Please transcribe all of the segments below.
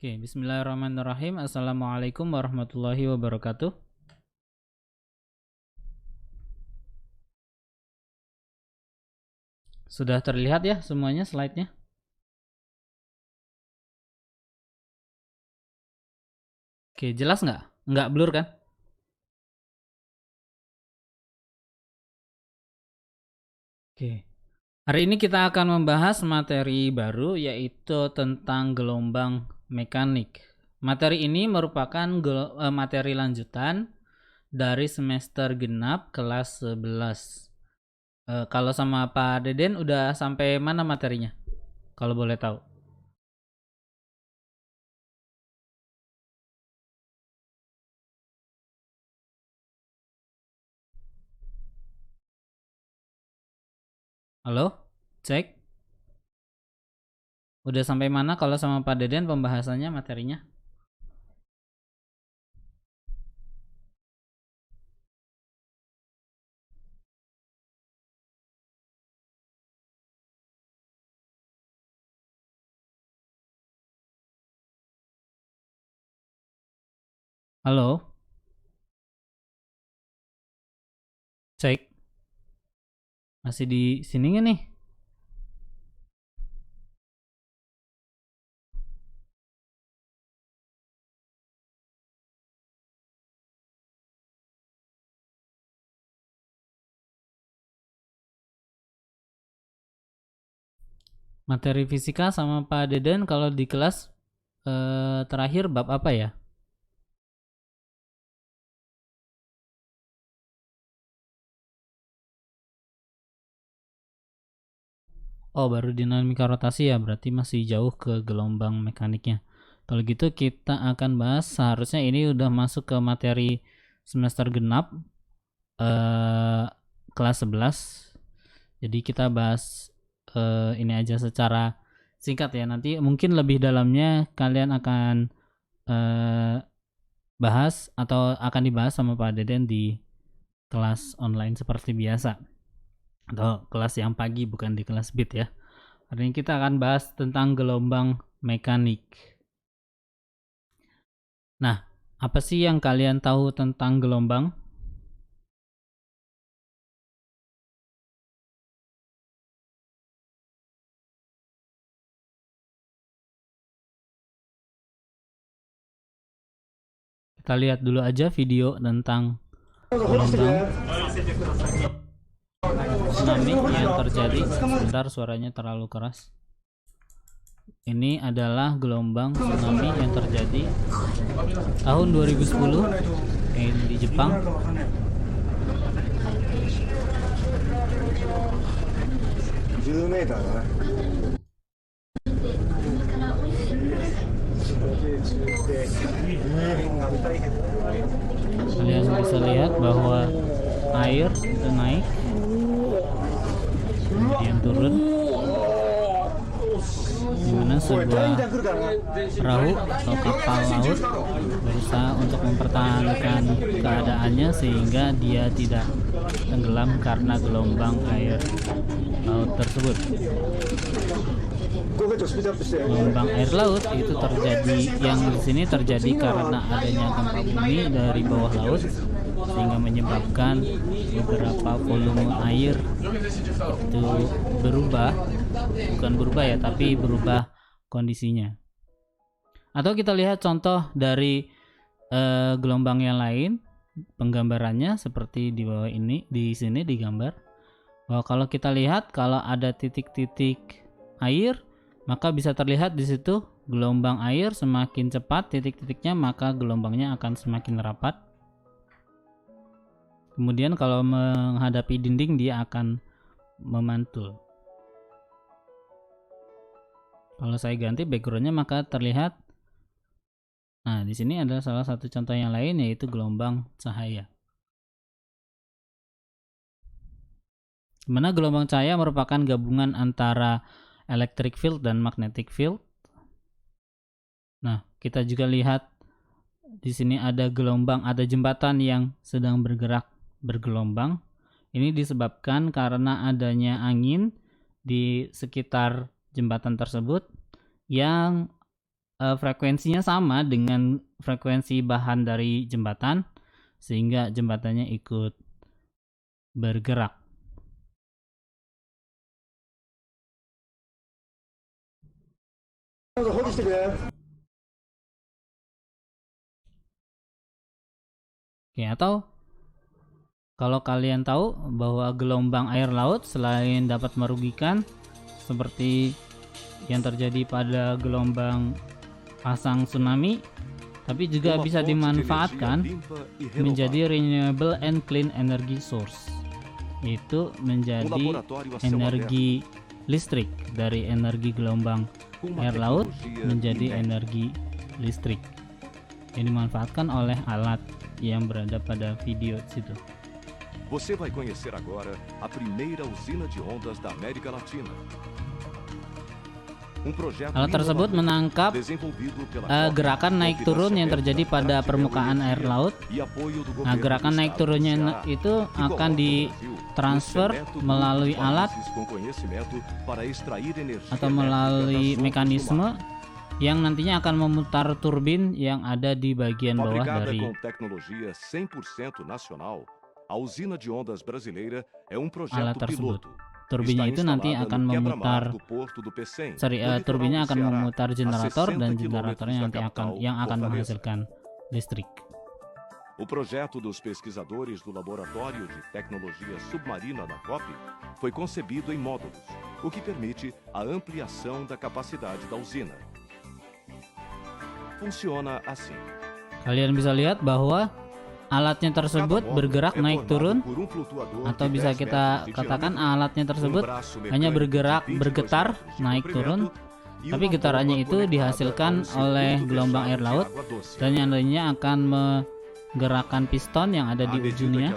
Oke, bismillahirrahmanirrahim. Assalamualaikum warahmatullahi wabarakatuh. Sudah terlihat ya semuanya slide-nya? Oke, jelas nggak? Nggak blur kan? Oke. Hari ini kita akan membahas materi baru yaitu tentang gelombang mekanik. Materi ini merupakan materi lanjutan dari semester genap kelas 11. Kalau sama Pak Deden udah sampai mana materinya? Kalau boleh tahu. Halo? Cek. Udah sampai mana kalau sama Pak Deden pembahasannya materinya? Halo? Cek. Masih di sini nggak nih? Materi fisika sama Pak Deden kalau di kelas terakhir bab apa ya? Oh, baru dinamika rotasi ya, berarti masih jauh ke gelombang mekaniknya. Kalau gitu kita akan bahas, seharusnya ini udah masuk ke materi semester genap kelas 11. Jadi kita bahas ini aja secara singkat ya. Nanti mungkin lebih dalamnya kalian akan bahas atau akan dibahas sama Pak Deden di kelas online seperti biasa, atau kelas yang pagi bukan di kelas beat ya. Hari ini kita akan bahas tentang gelombang mekanik. Nah, apa sih yang kalian tahu tentang gelombang? Kita lihat dulu aja video tentang gelombang tsunami yang terjadi. Sebentar, suaranya terlalu keras. Ini adalah gelombang tsunami yang terjadi tahun 2010 di Jepang. Kalian bisa lihat bahwa air itu naik, kemudian turun, dimana sebuah perahu atau kapal laut berusaha untuk mempertahankan keadaannya sehingga dia tidak tenggelam karena gelombang air laut tersebut. Gelombang air laut itu terjadi, yang di sini terjadi karena adanya gempa bumi dari bawah laut sehingga menyebabkan beberapa volume air itu berubah, bukan berubah ya, tapi berubah kondisinya. Atau kita lihat contoh dari gelombang yang lain, penggambarannya seperti di bawah ini, di sini digambar bahwa kalau kita lihat kalau ada titik-titik air, maka bisa terlihat di situ gelombang air semakin cepat titik-titiknya, maka gelombangnya akan semakin rapat. Kemudian kalau menghadapi dinding dia akan memantul. Kalau saya ganti backgroundnya maka terlihat. Nah, di sini ada salah satu contoh yang lain yaitu gelombang cahaya. Dimana gelombang cahaya merupakan gabungan antara electric field dan magnetic field. Nah, kita juga lihat di sini ada gelombang, ada jembatan yang sedang bergerak bergelombang. Ini disebabkan karena adanya angin di sekitar jembatan tersebut yang frekuensinya sama dengan frekuensi bahan dari jembatan, sehingga jembatannya ikut bergerak. Oke, atau kalau kalian tahu bahwa gelombang air laut selain dapat merugikan seperti yang terjadi pada gelombang pasang tsunami, tapi juga bisa dimanfaatkan menjadi renewable and clean energy source. Itu menjadi energi listrik dari energi gelombang air laut menjadi energi listrik yang dimanfaatkan oleh alat yang berada pada video situ. Você vai conhecer agora a primeira usina de ondas da América Latina. Alat tersebut menangkap gerakan naik turun yang terjadi pada permukaan air laut. Nah, gerakan naik turunnya itu akan ditransfer melalui alat atau melalui mekanisme yang nantinya akan memutar turbin yang ada di bagian bawah dari alat tersebut. Turbinnya itu nanti akan memutar, turbinnya akan memutar generator, dan generatornya nanti akan menghasilkan listrik. O projeto dos pesquisadores do Laboratório de Tecnologia Submarina da COP foi concebido em módulos, o que permite a ampliação da capacidade da usina. Funciona assim. Kalian bisa lihat bahwa alatnya tersebut bergerak naik turun, atau bisa kita katakan alatnya tersebut hanya bergetar naik turun, tapi getarannya itu dihasilkan oleh gelombang air laut, dan yang lainnya akan menggerakkan piston yang ada di ujungnya.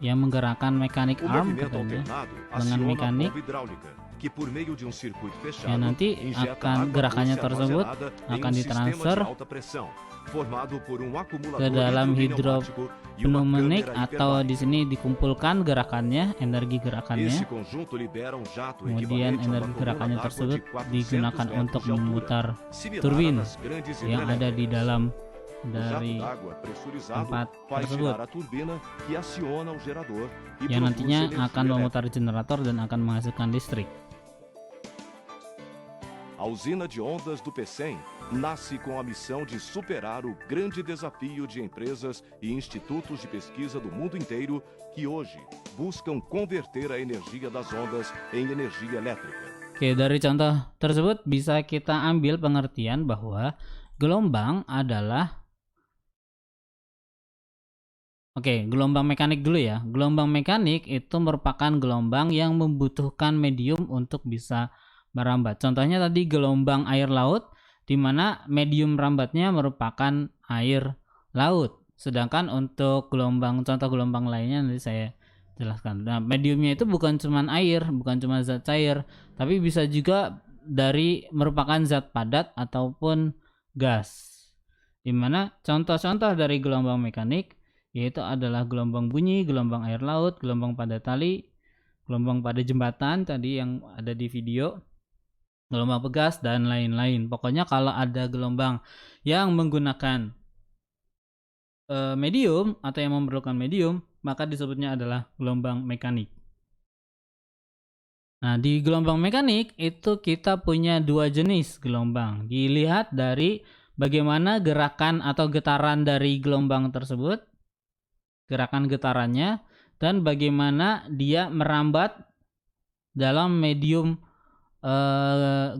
Yang menggerakkan mekanik arm katanya, lengan mekanik, yang nanti akan gerakannya tersebut akan ditransfer ke dalam hidropneumatik, atau di sini dikumpulkan gerakannya, energi gerakannya. Kemudian energi gerakannya tersebut digunakan untuk memutar turbin yang ada di dalam dari tempat tersebut, yang nantinya akan memutar generator dan akan menghasilkan listrik. A usina de ondas do PECEM nasce com a missão de superar o grande desafio de empresas e institutos de pesquisa do mundo inteiro que hoje buscam converter a energia das ondas em energia elétrica. Oke, dari contoh tersebut bisa kita ambil pengertian bahwa gelombang adalah gelombang mekanik dulu ya. Gelombang mekanik itu merupakan gelombang yang membutuhkan medium untuk bisa merambat. Contohnya tadi gelombang air laut, di mana medium rambatnya merupakan air laut. Sedangkan untuk contoh gelombang lainnya nanti saya jelaskan. Nah, mediumnya itu bukan cuma air, bukan cuma zat cair, tapi bisa juga merupakan zat padat ataupun gas. Di mana contoh-contoh dari gelombang mekanik yaitu adalah gelombang bunyi, gelombang air laut, gelombang pada tali, gelombang pada jembatan tadi yang ada di video, gelombang pegas, dan lain-lain. Pokoknya kalau ada gelombang yang menggunakan medium atau yang memerlukan medium, maka disebutnya adalah gelombang mekanik. Nah, di gelombang mekanik itu kita punya dua jenis gelombang. Dilihat dari bagaimana gerakan atau getaran dari gelombang tersebut, gerakan getarannya, dan bagaimana dia merambat dalam medium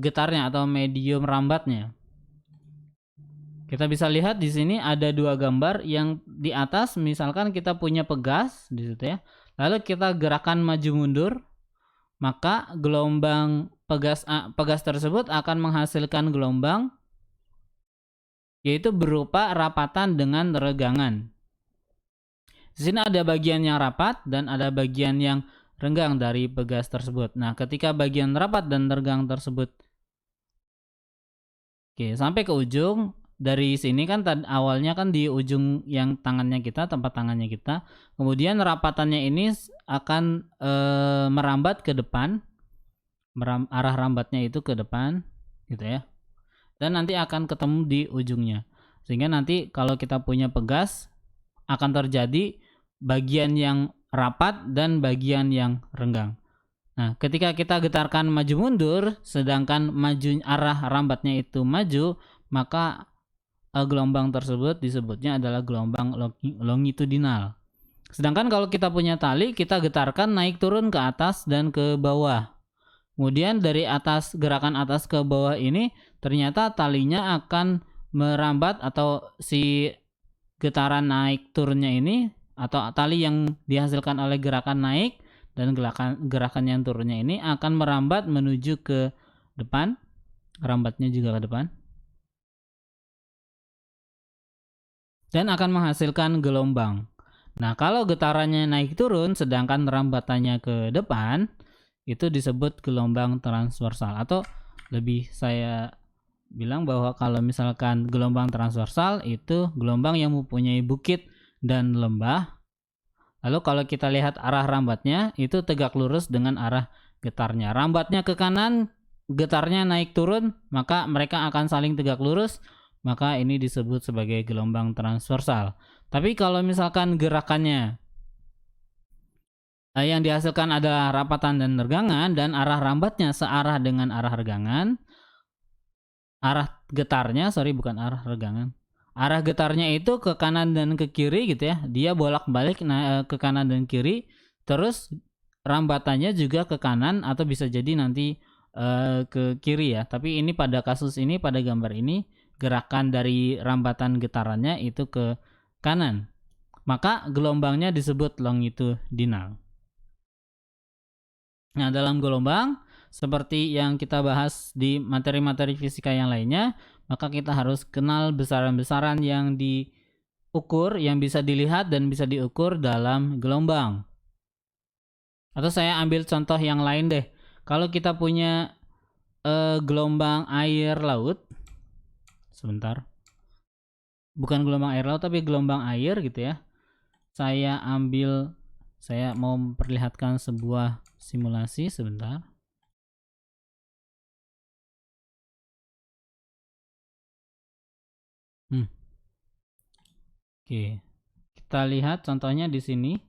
getarnya atau medium rambatnya. Kita bisa lihat di sini ada dua gambar. Yang di atas misalkan kita punya pegas di situ ya. Lalu kita gerakan maju mundur, maka gelombang pegas tersebut akan menghasilkan gelombang yaitu berupa rapatan dengan regangan. Di sini ada bagian yang rapat dan ada bagian yang renggang dari pegas tersebut. Nah, ketika bagian rapat dan renggang tersebut sampai ke ujung, dari sini kan awalnya kan di ujung yang tangannya kita, tempat tangannya kita, kemudian rapatannya ini akan merambat ke depan, arah rambatnya itu ke depan gitu ya, dan nanti akan ketemu di ujungnya, sehingga nanti kalau kita punya pegas akan terjadi bagian yang rapat dan bagian yang renggang. Nah, ketika kita getarkan maju mundur, sedangkan arah rambatnya itu maju, maka gelombang tersebut disebutnya adalah gelombang longitudinal. Sedangkan kalau kita punya tali, kita getarkan naik turun ke atas dan ke bawah. Kemudian dari gerakan atas ke bawah ini, ternyata talinya akan merambat, atau si getaran naik turunnya ini, atau tali yang dihasilkan oleh gerakan naik dan gerakan yang turunnya ini akan merambat menuju ke depan, rambatnya juga ke depan, dan akan menghasilkan gelombang. Nah, kalau getarannya naik turun sedangkan rambatannya ke depan, itu disebut gelombang transversal. Atau lebih saya bilang bahwa kalau misalkan gelombang transversal itu gelombang yang mempunyai bukit dan lembah. Lalu kalau kita lihat arah rambatnya itu tegak lurus dengan arah getarnya. Rambatnya ke kanan, getarnya naik turun, maka mereka akan saling tegak lurus. Maka ini disebut sebagai gelombang transversal. Tapi kalau misalkan gerakannya yang dihasilkan adalah rapatan dan regangan, dan arah rambatnya searah dengan arah regangan, arah getarnya, bukan arah regangan, arah getarnya itu ke kanan dan ke kiri gitu ya, dia bolak-balik ke kanan dan kiri, terus rambatannya juga ke kanan atau bisa jadi nanti ke kiri ya. Tapi ini pada kasus ini, pada gambar ini, gerakan dari rambatan getarannya itu ke kanan, maka gelombangnya disebut longitudinal. Nah, dalam gelombang seperti yang kita bahas di materi-materi fisika yang lainnya, maka kita harus kenal besaran-besaran yang diukur, yang bisa dilihat dan bisa diukur dalam gelombang. Atau saya ambil contoh yang lain deh. Kalau kita punya gelombang air laut, sebentar, bukan gelombang air laut tapi gelombang air gitu ya. Saya mau memperlihatkan sebuah simulasi sebentar. Oke, kita lihat contohnya di sini.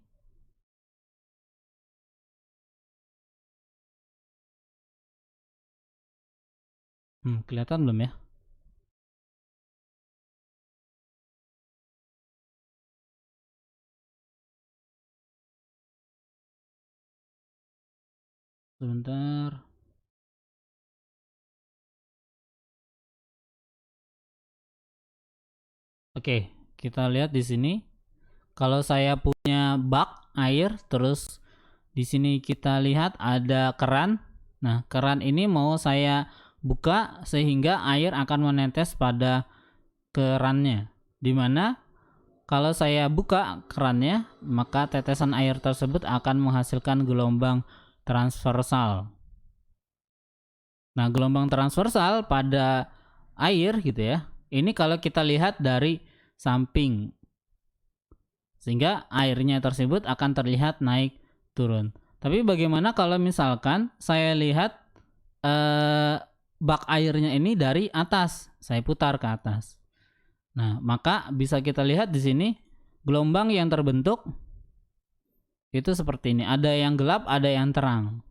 Kelihatan belum ya? Sebentar. Oke, kita lihat di sini. Kalau saya punya bak air, terus di sini kita lihat ada keran. Nah, keran ini mau saya buka sehingga air akan menetes pada kerannya. Dimana kalau saya buka kerannya, maka tetesan air tersebut akan menghasilkan gelombang transversal. Nah, gelombang transversal pada air gitu ya, ini kalau kita lihat dari samping, sehingga airnya tersebut akan terlihat naik turun. Tapi bagaimana kalau misalkan saya lihat bak airnya ini dari atas, saya putar ke atas. Nah, maka bisa kita lihat di sini gelombang yang terbentuk itu seperti ini. Ada yang gelap, ada yang terang.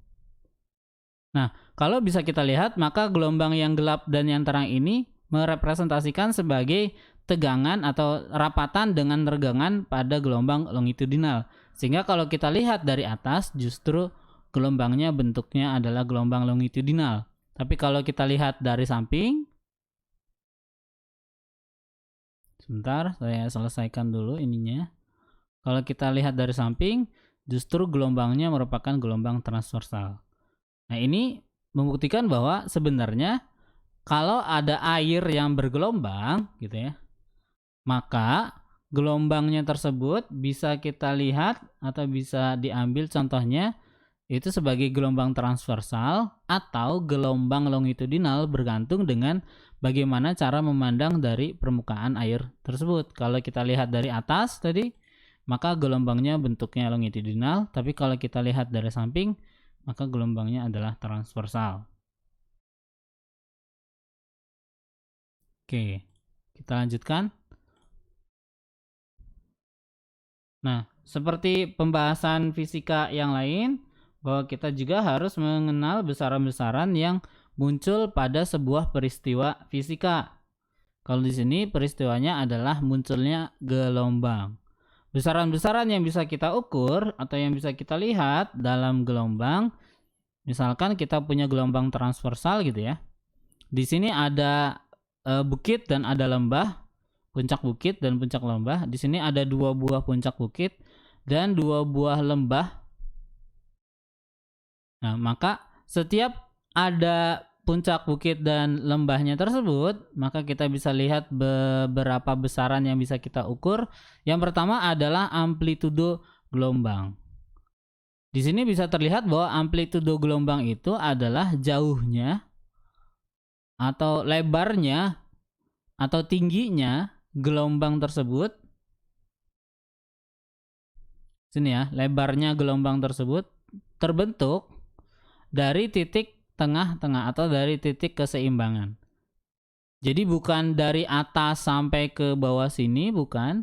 Nah, kalau bisa kita lihat, maka gelombang yang gelap dan yang terang ini merepresentasikan sebagai tegangan atau rapatan dengan regangan pada gelombang longitudinal. Sehingga kalau kita lihat dari atas, justru gelombangnya bentuknya adalah gelombang longitudinal. Tapi kalau kita lihat dari samping, sebentar, saya selesaikan dulu ininya. Kalau kita lihat dari samping, justru gelombangnya merupakan gelombang transversal. Nah, ini membuktikan bahwa sebenarnya kalau ada air yang bergelombang gitu ya, maka gelombangnya tersebut bisa kita lihat atau bisa diambil contohnya itu sebagai gelombang transversal atau gelombang longitudinal bergantung dengan bagaimana cara memandang dari permukaan air tersebut. Kalau kita lihat dari atas tadi, maka gelombangnya bentuknya longitudinal, tapi kalau kita lihat dari samping, maka gelombangnya adalah transversal. Oke, kita lanjutkan. Nah, seperti pembahasan fisika yang lain, bahwa kita juga harus mengenal besaran-besaran yang muncul pada sebuah peristiwa fisika. Kalau di sini peristiwanya adalah munculnya gelombang. Besaran-besaran yang bisa kita ukur atau yang bisa kita lihat dalam gelombang, misalkan kita punya gelombang transversal gitu ya. Di sini ada bukit dan ada lembah, puncak bukit dan puncak lembah. Di sini ada 2 buah puncak bukit dan 2 buah lembah. Nah, maka setiap ada puncak bukit dan lembahnya tersebut, maka kita bisa lihat beberapa besaran yang bisa kita ukur. Yang pertama adalah amplitudo gelombang. Di sini bisa terlihat bahwa amplitudo gelombang itu adalah jauhnya atau lebarnya atau tingginya gelombang tersebut. Sini ya, lebarnya gelombang tersebut terbentuk dari titik tengah-tengah atau dari titik keseimbangan. Jadi bukan dari atas sampai ke bawah sini, bukan.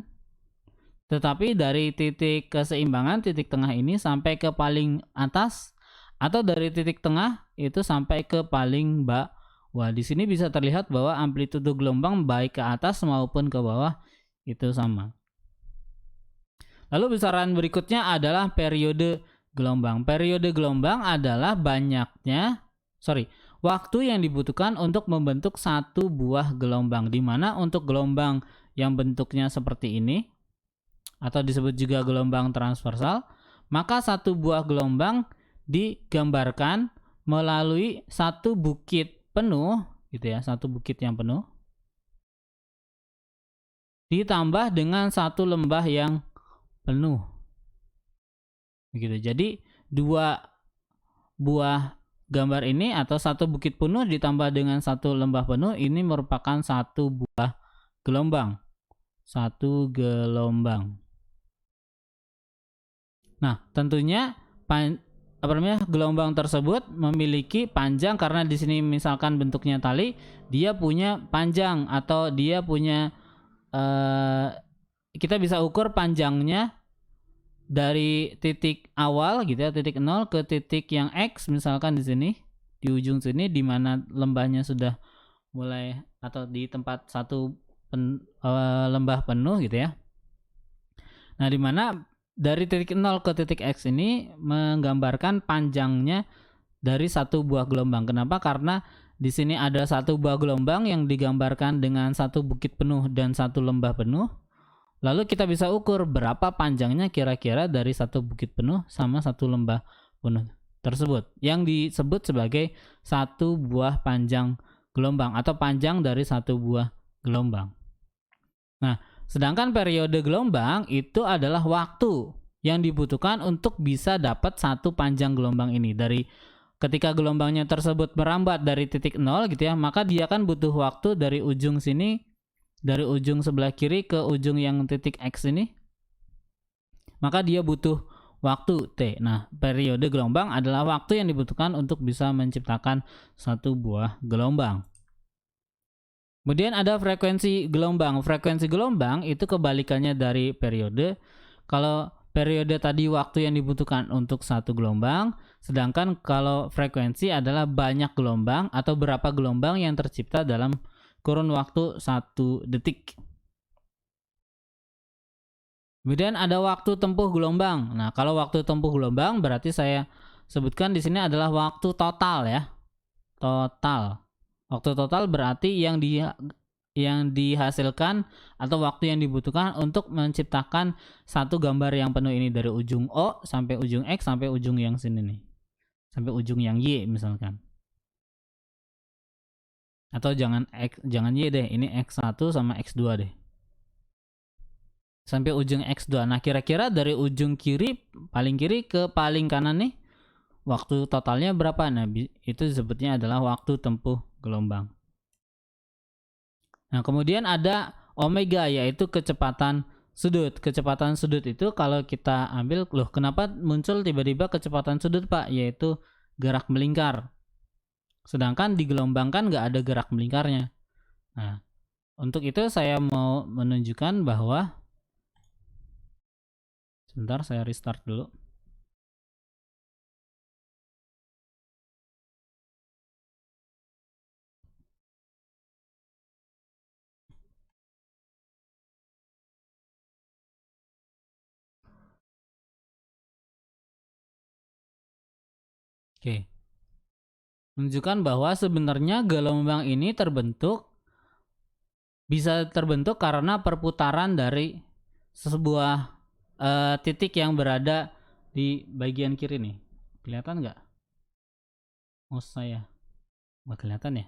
Tetapi dari titik keseimbangan, titik tengah ini sampai ke paling atas, atau dari titik tengah itu sampai ke paling bawah. Di sini bisa terlihat bahwa amplitudo gelombang baik ke atas maupun ke bawah itu sama. Lalu besaran berikutnya adalah periode gelombang. Periode gelombang adalah waktu yang dibutuhkan untuk membentuk satu buah gelombang, di mana untuk gelombang yang bentuknya seperti ini atau disebut juga gelombang transversal, maka satu buah gelombang digambarkan melalui satu bukit penuh gitu ya, satu bukit yang penuh ditambah dengan satu lembah yang penuh. Begitu. Jadi 2 buah gambar ini atau satu bukit penuh ditambah dengan satu lembah penuh ini merupakan satu buah gelombang. Satu gelombang. Nah, tentunya gelombang tersebut memiliki panjang, karena di sini misalkan bentuknya tali, dia punya panjang atau dia punya kita bisa ukur panjangnya dari titik awal gitu ya, titik 0 ke titik yang X misalkan di sini, di ujung sini di mana lembahnya sudah mulai atau di tempat satu lembah penuh gitu ya. Nah, di mana dari titik 0 ke titik X ini menggambarkan panjangnya dari satu buah gelombang. Kenapa? Karena di sini ada satu buah gelombang yang digambarkan dengan satu bukit penuh dan satu lembah penuh. Lalu kita bisa ukur berapa panjangnya kira-kira dari satu bukit penuh sama satu lembah penuh tersebut, yang disebut sebagai satu buah panjang gelombang atau panjang dari satu buah gelombang. Nah, sedangkan periode gelombang itu adalah waktu yang dibutuhkan untuk bisa dapat satu panjang gelombang ini. Dari ketika gelombangnya tersebut merambat dari titik 0 gitu ya, maka dia kan butuh waktu dari ujung sini, dari ujung sebelah kiri ke ujung yang titik X ini, maka dia butuh waktu T. Nah, periode gelombang adalah waktu yang dibutuhkan untuk bisa menciptakan satu buah gelombang. Kemudian ada frekuensi gelombang. Frekuensi gelombang itu kebalikannya dari periode. Kalau periode tadi waktu yang dibutuhkan untuk satu gelombang, sedangkan kalau frekuensi adalah banyak gelombang atau berapa gelombang yang tercipta dalam kurun waktu 1 detik. Kemudian ada waktu tempuh gelombang. Nah, kalau waktu tempuh gelombang berarti saya sebutkan di sini adalah waktu total ya. Total. Waktu total berarti yang dihasilkan atau waktu yang dibutuhkan untuk menciptakan satu gambar yang penuh ini dari ujung O sampai ujung X sampai ujung yang sini nih. Sampai ujung yang Y misalkan. Atau jangan Y deh, ini X1 sama X2 deh. Sampai ujung X2. Nah, kira-kira dari ujung kiri, paling kiri ke paling kanan nih, waktu totalnya berapa? Nah, itu disebutnya adalah waktu tempuh gelombang. Nah, kemudian ada omega, yaitu kecepatan sudut. Kecepatan sudut itu kalau kita ambil, loh kenapa muncul tiba-tiba kecepatan sudut Pak? Yaitu gerak melingkar. Sedangkan di gelombang kan nggak ada gerak melingkarnya. Nah, untuk itu saya mau menunjukkan bahwa, sebentar saya restart dulu. Oke. Menunjukkan bahwa sebenarnya gelombang ini bisa terbentuk karena perputaran dari sebuah titik yang berada di bagian kiri nih. Kelihatan nggak? Mouse saya nggak kelihatan ya?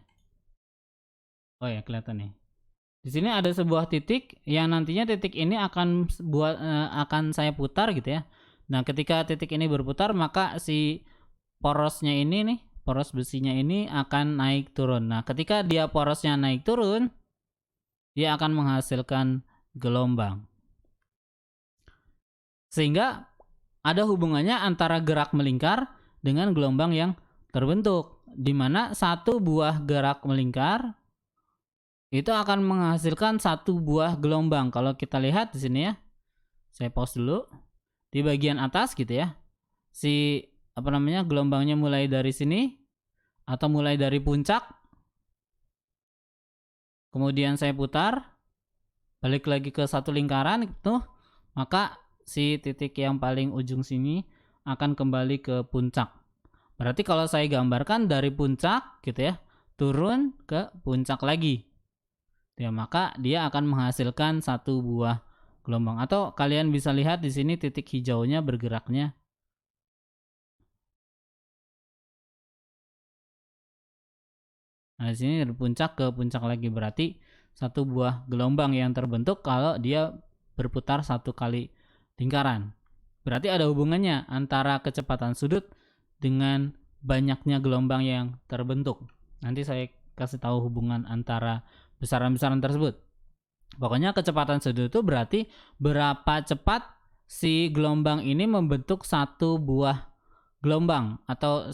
Oh ya, kelihatan nih. Di sini ada sebuah titik yang nantinya titik ini akan saya putar gitu ya. Nah, ketika titik ini berputar, maka si porosnya ini nih, poros besinya ini akan naik turun. Nah, ketika dia porosnya naik turun, dia akan menghasilkan gelombang. Sehingga ada hubungannya antara gerak melingkar dengan gelombang yang terbentuk, di mana satu buah gerak melingkar itu akan menghasilkan satu buah gelombang. Kalau kita lihat di sini ya, saya pause dulu. Di bagian atas gitu ya, gelombangnya mulai dari sini atau mulai dari puncak. Kemudian saya putar, balik lagi ke satu lingkaran gitu, maka si titik yang paling ujung sini akan kembali ke puncak. Berarti kalau saya gambarkan dari puncak gitu ya, turun ke puncak lagi. Ya, maka dia akan menghasilkan satu buah gelombang. Atau kalian bisa lihat di sini titik hijaunya bergeraknya. Nah, di sini dari puncak ke puncak lagi, berarti satu buah gelombang yang terbentuk kalau dia berputar satu kali lingkaran. Berarti ada hubungannya antara kecepatan sudut dengan banyaknya gelombang yang terbentuk. Nanti saya kasih tahu hubungan antara besaran-besaran tersebut. Pokoknya kecepatan sudut itu berarti berapa cepat si gelombang ini membentuk satu buah gelombang, atau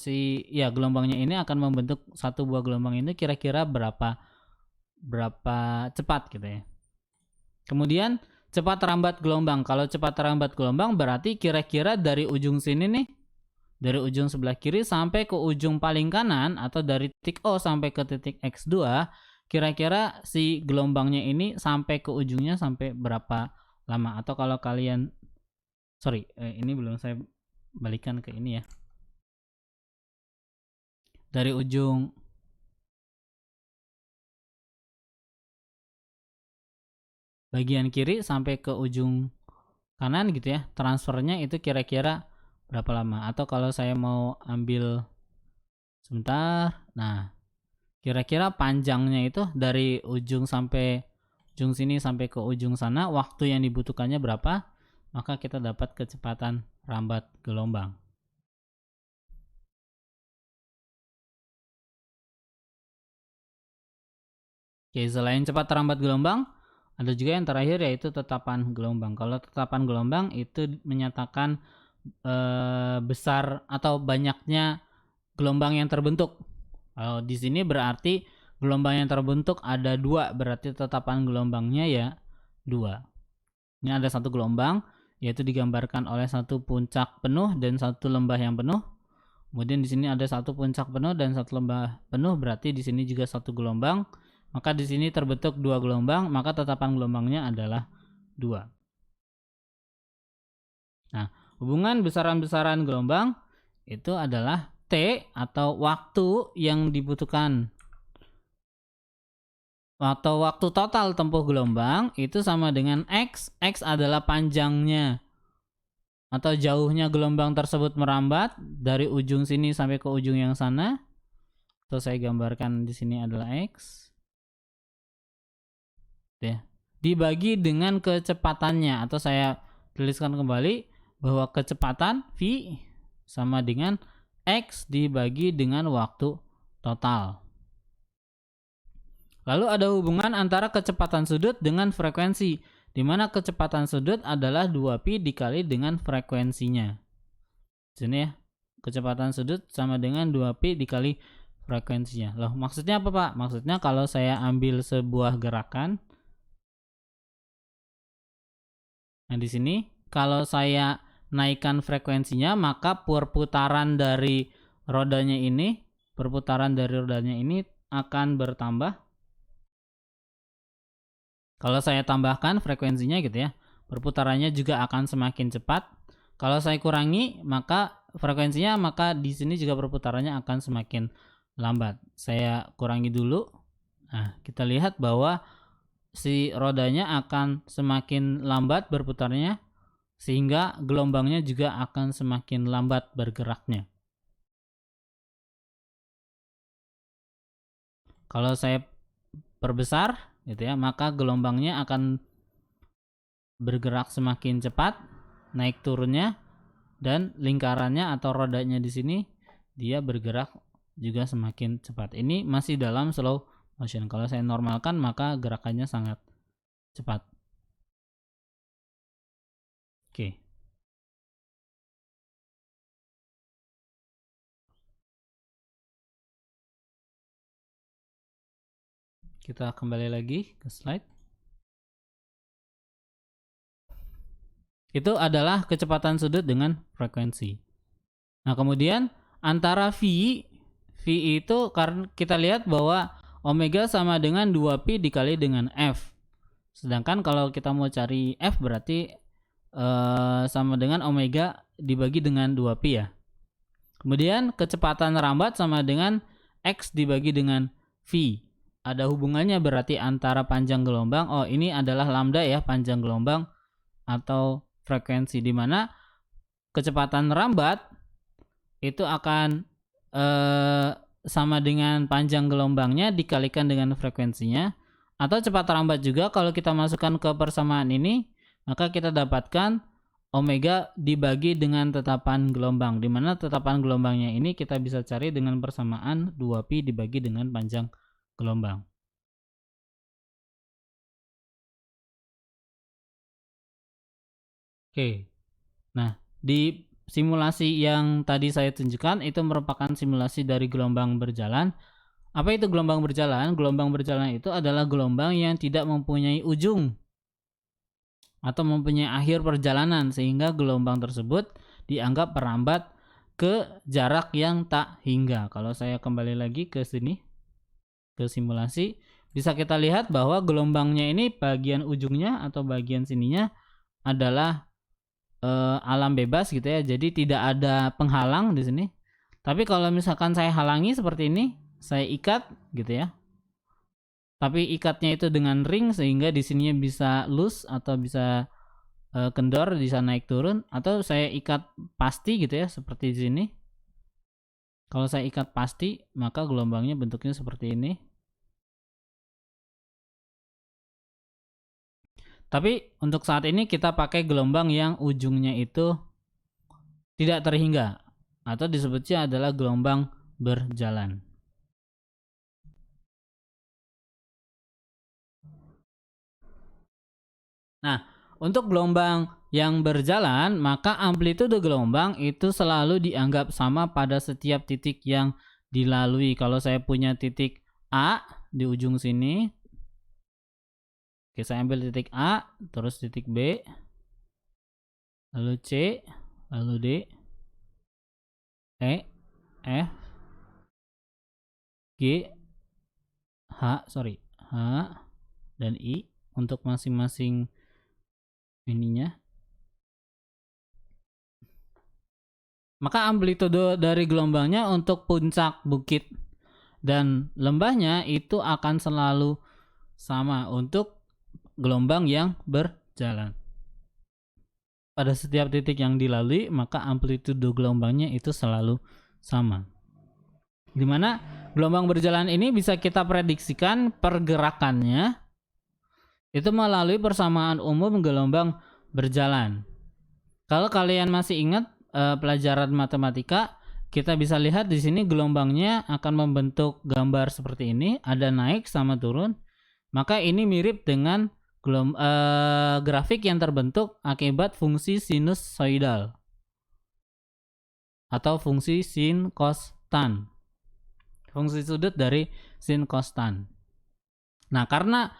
gelombangnya ini akan membentuk satu buah gelombang ini kira-kira berapa cepat gitu ya. Kemudian cepat rambat gelombang. Kalau cepat rambat gelombang berarti kira-kira dari ujung sini nih, dari ujung sebelah kiri sampai ke ujung paling kanan, atau dari titik O sampai ke titik X2, kira-kira si gelombangnya ini sampai ke ujungnya sampai berapa lama. Atau kalau kalian ini belum saya balikan ke ini ya, dari ujung bagian kiri sampai ke ujung kanan gitu ya, transfernya itu kira-kira berapa lama. Atau kalau saya mau ambil sebentar, nah kira-kira panjangnya itu dari ujung sampai ujung sini sampai ke ujung sana, waktu yang dibutuhkannya berapa, maka kita dapat kecepatan rambat gelombang. Oke, selain cepat rambat gelombang, ada juga yang terakhir yaitu tetapan gelombang. Kalau tetapan gelombang itu menyatakan besar atau banyaknya gelombang yang terbentuk. Kalau di sini berarti gelombang yang terbentuk ada 2, berarti tetapan gelombangnya ya 2. Ini ada satu gelombang, yaitu digambarkan oleh satu puncak penuh dan satu lembah yang penuh. Kemudian di sini ada satu puncak penuh dan satu lembah penuh, berarti di sini juga satu gelombang. Maka di sini terbentuk 2 gelombang, maka tetapan gelombangnya adalah 2. Nah, hubungan besaran-besaran gelombang itu adalah T atau waktu yang dibutuhkan, atau waktu total tempuh gelombang itu sama dengan X. X adalah panjangnya atau jauhnya gelombang tersebut merambat dari ujung sini sampai ke ujung yang sana. Atau saya gambarkan di sini adalah X. Ya. Dibagi dengan kecepatannya, atau saya tuliskan kembali bahwa kecepatan V sama dengan X dibagi dengan waktu total. Lalu ada hubungan antara kecepatan sudut dengan frekuensi, di mana kecepatan sudut adalah 2pi dikali dengan frekuensinya. Sini ya, kecepatan sudut sama dengan 2pi dikali frekuensinya. Loh, maksudnya apa Pak? Maksudnya kalau saya ambil sebuah gerakan, nah di sini kalau saya naikkan frekuensinya, maka perputaran dari rodanya ini akan bertambah. Kalau saya tambahkan frekuensinya gitu ya, perputarannya juga akan semakin cepat. Kalau saya kurangi, maka frekuensinya, maka di sini juga perputarannya akan semakin lambat. Saya kurangi dulu. Nah, kita lihat bahwa si rodanya akan semakin lambat berputarnya, sehingga gelombangnya juga akan semakin lambat bergeraknya. Kalau saya perbesar gitu ya, maka gelombangnya akan bergerak semakin cepat naik turunnya, dan lingkarannya atau rodanya di sini dia bergerak juga semakin cepat. Ini masih dalam slow motion. Kalau saya normalkan, maka gerakannya sangat cepat. Oke. Kita kembali lagi ke slide. Itu adalah kecepatan sudut dengan frekuensi. Nah, kemudian antara V itu karena kita lihat bahwa omega sama dengan 2pi dikali dengan F. Sedangkan kalau kita mau cari F berarti sama dengan omega dibagi dengan 2pi ya. Kemudian kecepatan rambat sama dengan X dibagi dengan V. Ada hubungannya berarti antara panjang gelombang. Oh, ini adalah lambda ya, panjang gelombang atau frekuensi, di mana kecepatan rambat itu akan sama dengan panjang gelombangnya dikalikan dengan frekuensinya. Atau cepat rambat juga kalau kita masukkan ke persamaan ini, maka kita dapatkan omega dibagi dengan tetapan gelombang, di mana tetapan gelombangnya ini kita bisa cari dengan persamaan 2pi dibagi dengan panjang gelombang. Oke. Nah, di simulasi yang tadi saya tunjukkan itu merupakan simulasi dari gelombang berjalan. Apa itu gelombang berjalan? Gelombang berjalan itu adalah gelombang yang tidak mempunyai ujung atau mempunyai akhir perjalanan, sehingga gelombang tersebut dianggap merambat ke jarak yang tak hingga. Kalau saya kembali lagi ke sini, ke simulasi, bisa kita lihat bahwa gelombangnya ini bagian ujungnya atau bagian sininya adalah alam bebas gitu ya, jadi tidak ada penghalang di sini. Tapi kalau misalkan saya halangi seperti ini, saya ikat gitu ya, tapi ikatnya itu dengan ring sehingga di sininya bisa loose atau bisa kendor, bisa naik turun, atau saya ikat pasti gitu ya, seperti di sini. Kalau saya ikat pasti, maka gelombangnya bentuknya seperti ini. Tapi untuk saat ini kita pakai gelombang yang ujungnya itu tidak terhingga, atau disebutnya adalah gelombang berjalan. Nah, untuk gelombang yang berjalan, maka amplitude gelombang itu selalu dianggap sama pada setiap titik yang dilalui. Kalau saya punya titik A di ujung sini, oke, saya ambil titik A, terus titik B, lalu C, lalu D, E, F, G, H, dan I untuk masing-masing ininya. Maka amplitude dari gelombangnya untuk puncak bukit dan lembahnya itu akan selalu sama untuk gelombang yang berjalan. Pada setiap titik yang dilalui, maka amplitude gelombangnya itu selalu sama. Dimana gelombang berjalan ini bisa kita prediksikan pergerakannya itu melalui persamaan umum gelombang berjalan. Kalau kalian masih ingat pelajaran matematika, kita bisa lihat di sini gelombangnya akan membentuk gambar seperti ini, ada naik sama turun. Maka ini mirip dengan grafik yang terbentuk akibat fungsi sinusoidal atau fungsi sin, cos, tan. Fungsi sudut dari sin, cos, tan. Nah, karena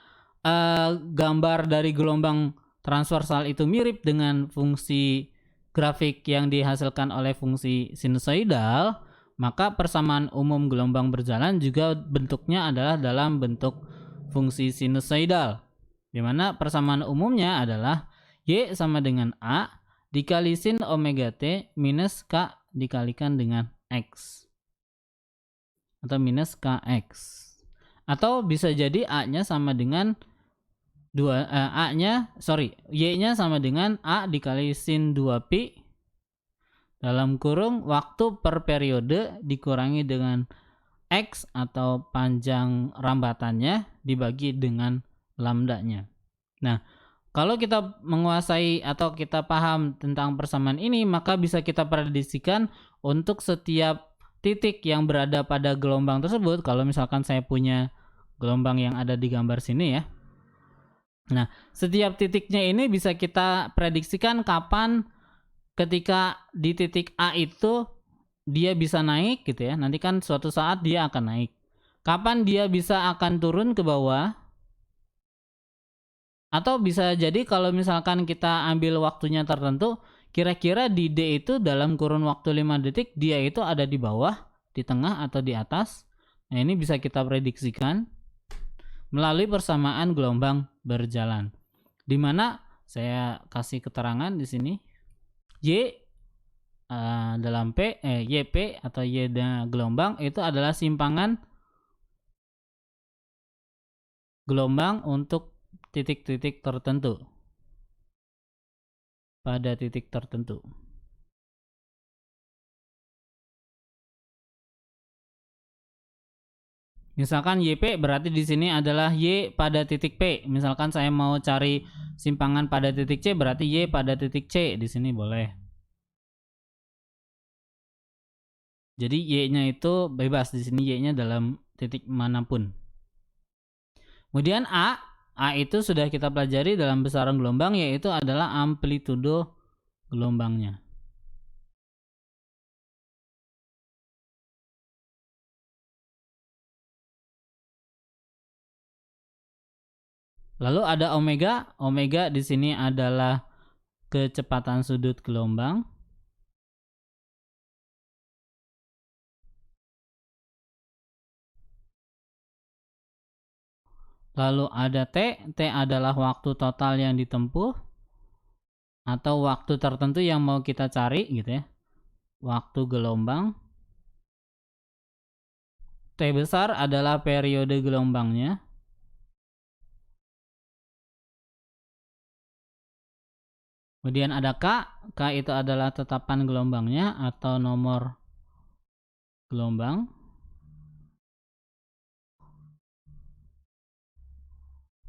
gambar dari gelombang transversal itu mirip dengan fungsi grafik yang dihasilkan oleh fungsi sinusoidal, maka persamaan umum gelombang berjalan juga bentuknya adalah dalam bentuk fungsi sinusoidal, di mana persamaan umumnya adalah Y sama dengan A dikali sin omega T minus K dikalikan dengan X atau minus KX. Atau bisa jadi Y-nya sama dengan Y-nya sama dengan A dikali sin 2pi dalam kurung waktu per periode dikurangi dengan X atau panjang rambatannya dibagi dengan lambdanya. Nah, kalau kita menguasai atau kita paham tentang persamaan ini, maka bisa kita prediksikan untuk setiap titik yang berada pada gelombang tersebut. Kalau misalkan saya punya gelombang yang ada di gambar sini ya. Nah, setiap titiknya ini bisa kita prediksikan kapan ketika di titik A itu dia bisa naik gitu ya. Nanti kan suatu saat dia akan naik. Kapan dia bisa akan turun ke bawah? Atau bisa jadi kalau misalkan kita ambil waktunya tertentu, kira-kira di D itu dalam kurun waktu 5 detik dia itu ada di bawah, di tengah atau di atas. Nah, ini bisa kita prediksikan melalui persamaan gelombang berjalan. Di mana saya kasih keterangan di sini Y dalam YP atau Y gelombang itu adalah simpangan gelombang untuk titik-titik tertentu pada titik tertentu. Misalkan YP berarti di sini adalah Y pada titik P. Misalkan saya mau cari simpangan pada titik C, berarti Y pada titik C. Di sini boleh. Jadi Y-nya itu bebas. Di sini Y-nya dalam titik manapun. Kemudian A itu sudah kita pelajari dalam besaran gelombang, yaitu adalah amplitudo gelombangnya. Lalu ada omega. Omega di sini adalah kecepatan sudut gelombang. Lalu ada T. T adalah waktu total yang ditempuh atau waktu tertentu yang mau kita cari gitu ya. Waktu gelombang. T besar adalah periode gelombangnya. Kemudian ada K. K itu adalah tetapan gelombangnya atau nomor gelombang.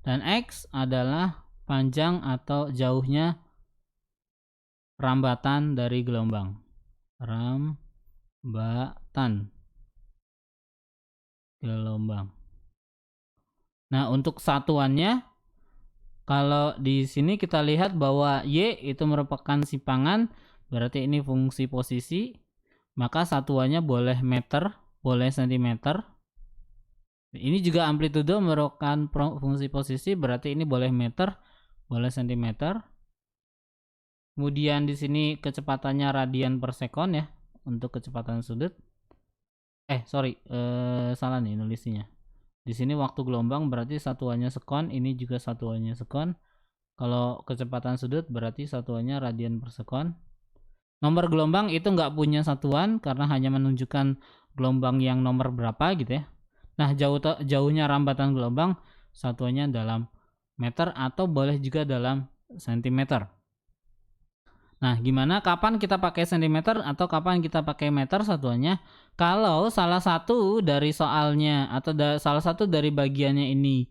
Dan X adalah panjang atau jauhnya rambatan dari gelombang. Rambatan gelombang. Nah, untuk satuannya, kalau di sini kita lihat bahwa Y itu merupakan simpangan, berarti ini fungsi posisi, maka satuannya boleh meter, boleh sentimeter. Ini juga amplitudo merupakan fungsi posisi, berarti ini boleh meter, boleh sentimeter. Kemudian di sini kecepatannya radian per sekon ya, untuk kecepatan sudut. Salah nih nulisnya. Di sini waktu gelombang berarti satuannya sekon, ini juga satuannya sekon. Kalau kecepatan sudut berarti satuannya radian per sekon. Nomor gelombang itu nggak punya satuan karena hanya menunjukkan gelombang yang nomor berapa gitu ya. Nah, jauhnya rambatan gelombang satuannya dalam meter atau boleh juga dalam sentimeter. Nah, gimana kapan kita pakai sentimeter atau kapan kita pakai meter satuannya? Kalau salah satu dari soalnya atau salah satu dari bagiannya ini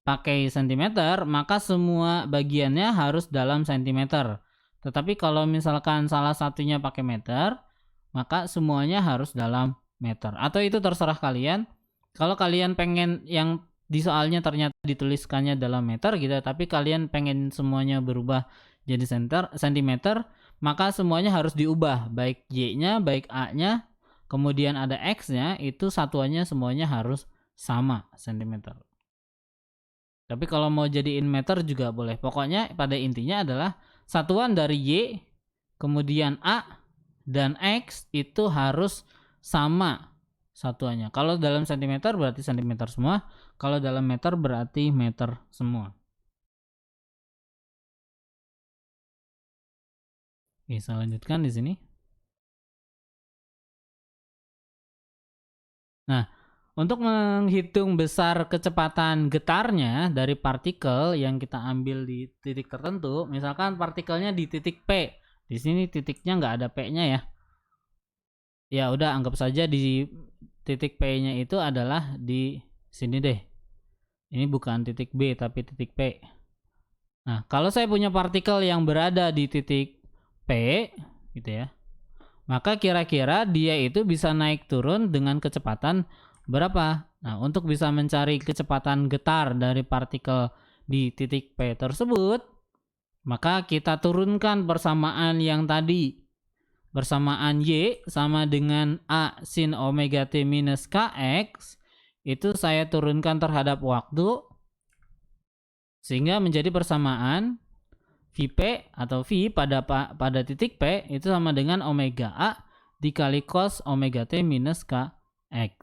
pakai sentimeter, maka semua bagiannya harus dalam sentimeter. Tetapi kalau misalkan salah satunya pakai meter, maka semuanya harus dalam meter. Atau itu terserah kalian. Kalau kalian pengen yang di soalnya ternyata dituliskannya dalam meter gitu, tapi kalian pengen semuanya berubah jadi sentimeter, maka semuanya harus diubah, baik Y-nya, baik A-nya, kemudian ada X-nya, itu satuannya semuanya harus sama sentimeter. Tapi kalau mau jadiin meter juga boleh. Pokoknya pada intinya adalah satuan dari Y, kemudian A, dan X itu harus sama satuannya. Kalau dalam sentimeter berarti sentimeter semua. Kalau dalam meter berarti meter semua. Oke, saya lanjutkan di sini. Nah, untuk menghitung besar kecepatan getarnya dari partikel yang kita ambil di titik tertentu, misalkan partikelnya di titik P. Di sini titiknya nggak ada P-nya ya. Ya udah, anggap saja di titik P-nya itu adalah di sini deh. Ini bukan titik B tapi titik P. Nah, kalau saya punya partikel yang berada di titik P gitu ya, maka kira-kira dia itu bisa naik turun dengan kecepatan berapa? Nah, untuk bisa mencari kecepatan getar dari partikel di titik P tersebut, maka kita turunkan persamaan yang tadi. Persamaan Y sama dengan A sin omega T minus Kx, itu saya turunkan terhadap waktu, sehingga menjadi persamaan Vp atau V pada titik P itu sama dengan omega A dikali cos omega T minus Kx.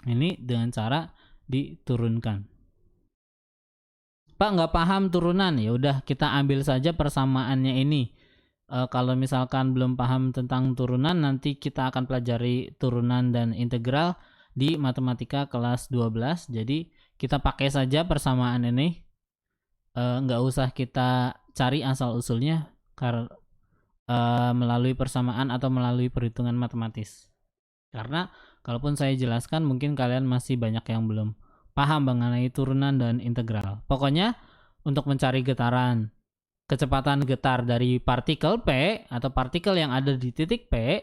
Ini dengan cara diturunkan. Pak nggak paham turunan, ya udah kita ambil saja persamaannya ini. Kalau misalkan belum paham tentang turunan, nanti kita akan pelajari turunan dan integral di matematika kelas 12. Jadi kita pakai saja persamaan ini, nggak usah kita cari asal usulnya melalui persamaan atau melalui perhitungan matematis. Karena kalaupun saya jelaskan mungkin kalian masih banyak yang belum paham mengenai turunan dan integral. Pokoknya untuk mencari getaran, kecepatan getar dari partikel P atau partikel yang ada di titik P,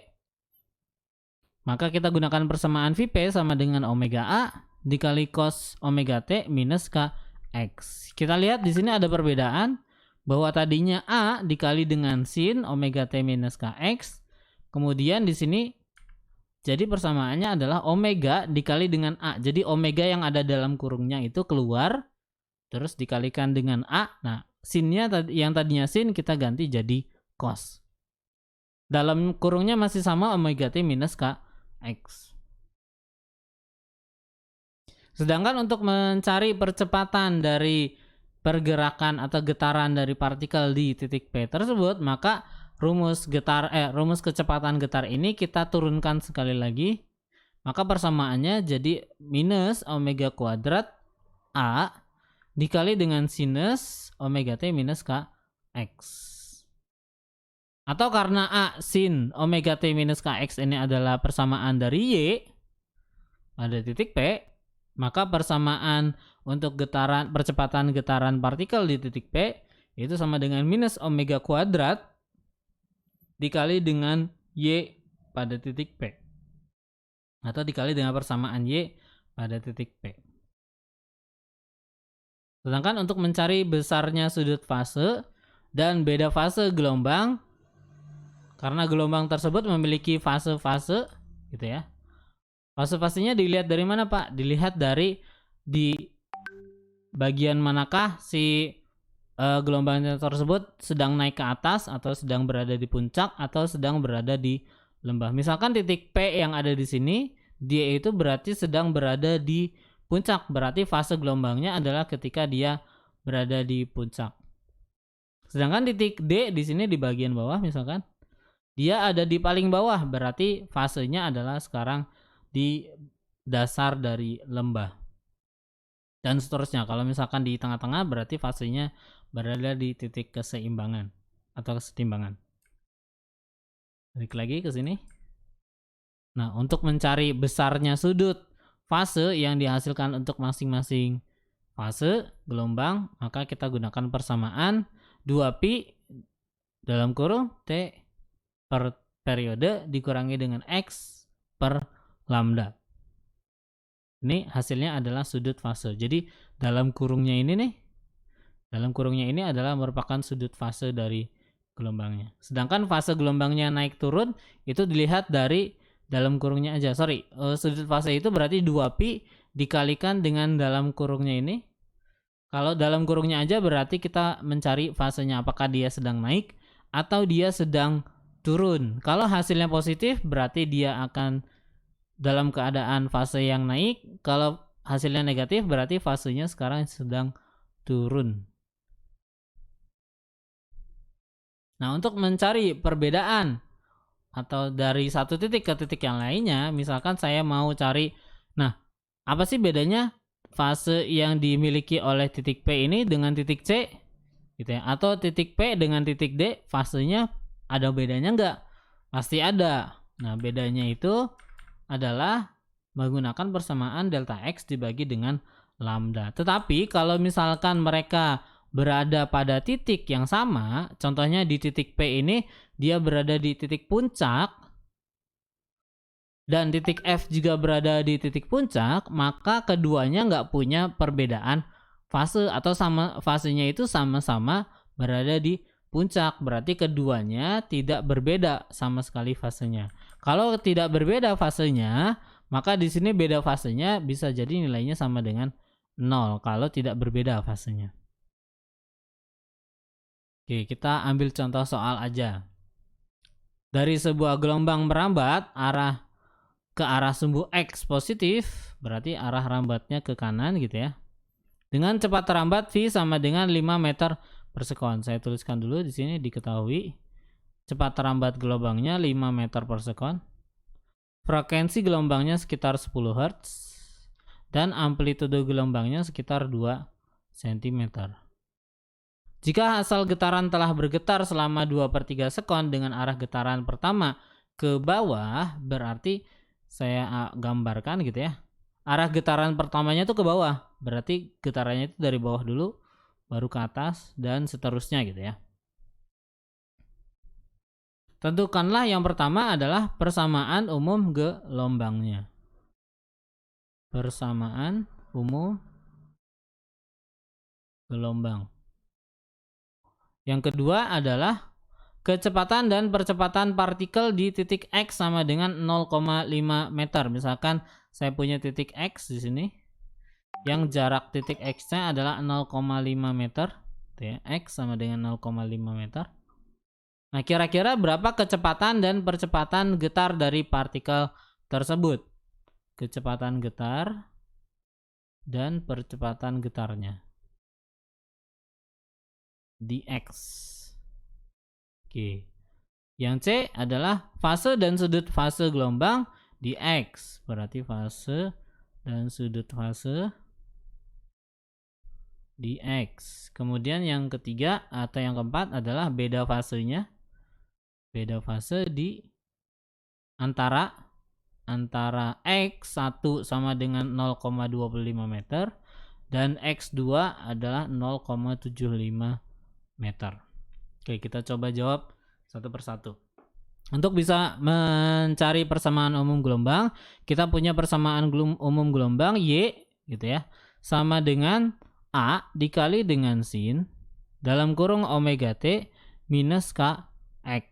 maka kita gunakan persamaan Vp sama dengan omega A dikali cos omega T minus Kx. Kita lihat di sini ada perbedaan bahwa tadinya A dikali dengan sin omega T minus Kx, kemudian di sini jadi persamaannya adalah omega dikali dengan A. Jadi omega yang ada dalam kurungnya itu keluar, terus dikalikan dengan A. Nah, sinnya yang tadinya sin kita ganti jadi cos. Dalam kurungnya masih sama omega T minus Kx. Sedangkan untuk mencari percepatan dari pergerakan atau getaran dari partikel di titik P tersebut, maka rumus kecepatan getar ini kita turunkan sekali lagi. Maka persamaannya jadi minus omega kuadrat A dikali dengan sinus omega T minus Kx. Atau karena A sin omega T minus Kx ini adalah persamaan dari Y pada titik P, maka persamaan untuk percepatan getaran partikel di titik P itu sama dengan minus omega kuadrat dikali dengan Y pada titik P. Atau dikali dengan persamaan Y pada titik P. Sedangkan untuk mencari besarnya sudut fase dan beda fase gelombang, karena gelombang tersebut memiliki fase-fase gitu ya. Fase-fasenya dilihat dari mana, Pak? Dilihat dari di bagian manakah si gelombang tersebut sedang naik ke atas atau sedang berada di puncak atau sedang berada di lembah. Misalkan titik P yang ada di sini, dia itu berarti sedang berada di puncak. Berarti fase gelombangnya adalah ketika dia berada di puncak. Sedangkan titik D di sini di bagian bawah misalkan, dia ada di paling bawah, berarti fasenya adalah sekarang di dasar dari lembah. Dan seterusnya, kalau misalkan di tengah-tengah berarti fasenya berada di titik keseimbangan atau kesetimbangan. Balik lagi ke sini. Nah, untuk mencari besarnya sudut fase yang dihasilkan untuk masing-masing fase gelombang, maka kita gunakan persamaan 2pi dalam kurung T per P periode dikurangi dengan X per lambda. Ini hasilnya adalah sudut fase. Jadi dalam kurungnya ini nih, dalam kurungnya ini adalah merupakan sudut fase dari gelombangnya. Sedangkan fase gelombangnya naik turun itu dilihat dari dalam kurungnya aja. Sudut fase itu berarti 2pi dikalikan dengan dalam kurungnya ini. Kalau dalam kurungnya aja berarti kita mencari fasenya apakah dia sedang naik atau dia sedang turun. Kalau hasilnya positif berarti dia akan dalam keadaan fase yang naik. Kalau hasilnya negatif berarti fasenya sekarang sedang turun. Nah, untuk mencari perbedaan atau dari satu titik ke titik yang lainnya, misalkan saya mau cari, nah, apa sih bedanya fase yang dimiliki oleh titik P ini dengan titik C? Gitu ya. Atau titik P dengan titik D, fasenya ada bedanya enggak? Pasti ada. Nah, bedanya itu adalah menggunakan persamaan delta X dibagi dengan lambda. Tetapi kalau misalkan mereka berada pada titik yang sama, contohnya di titik P ini dia berada di titik puncak dan titik F juga berada di titik puncak, maka keduanya nggak punya perbedaan fase atau fasenya itu sama-sama berada di puncak, berarti keduanya tidak berbeda sama sekali fasenya. Kalau tidak berbeda fasenya, maka di sini beda fasenya bisa jadi nilainya sama dengan 0 kalau tidak berbeda fasenya. Oke, kita ambil contoh soal aja. Dari sebuah gelombang merambat ke arah sumbu X positif, berarti arah rambatnya ke kanan gitu ya. Dengan cepat rambat V sama dengan 5 meter per sekon. Saya tuliskan dulu di sini diketahui. Cepat rambat gelombangnya 5 meter per sekon. Frekuensi gelombangnya sekitar 10 Hz. Dan amplitude gelombangnya sekitar 2 cm. Jika asal getaran telah bergetar selama 2/3 sekon dengan arah getaran pertama ke bawah, berarti saya gambarkan gitu ya. Arah getaran pertamanya itu ke bawah, berarti getarannya itu dari bawah dulu, baru ke atas, dan seterusnya gitu ya. Tentukanlah yang pertama adalah persamaan umum gelombangnya. Persamaan umum gelombang. Yang kedua adalah kecepatan dan percepatan partikel di titik X sama dengan 0,5 meter. Misalkan saya punya titik X di sini, yang jarak titik X-nya adalah 0,5 meter. X sama dengan 0,5 meter. Nah, kira-kira berapa kecepatan dan percepatan getar dari partikel tersebut? Kecepatan getar dan percepatan getarnya di X. Oke. Yang C adalah fase dan sudut fase gelombang di X. Berarti fase dan sudut fase di X. Kemudian yang ketiga atau yang keempat adalah beda fasenya. Beda fase di antara X1 sama dengan 0,25 meter dan X2 adalah 0,75 meter. Oke, kita coba jawab satu persatu. Untuk bisa mencari persamaan umum gelombang, kita punya persamaan umum gelombang Y gitu ya, sama dengan A dikali dengan sin dalam kurung omega T minus Kx.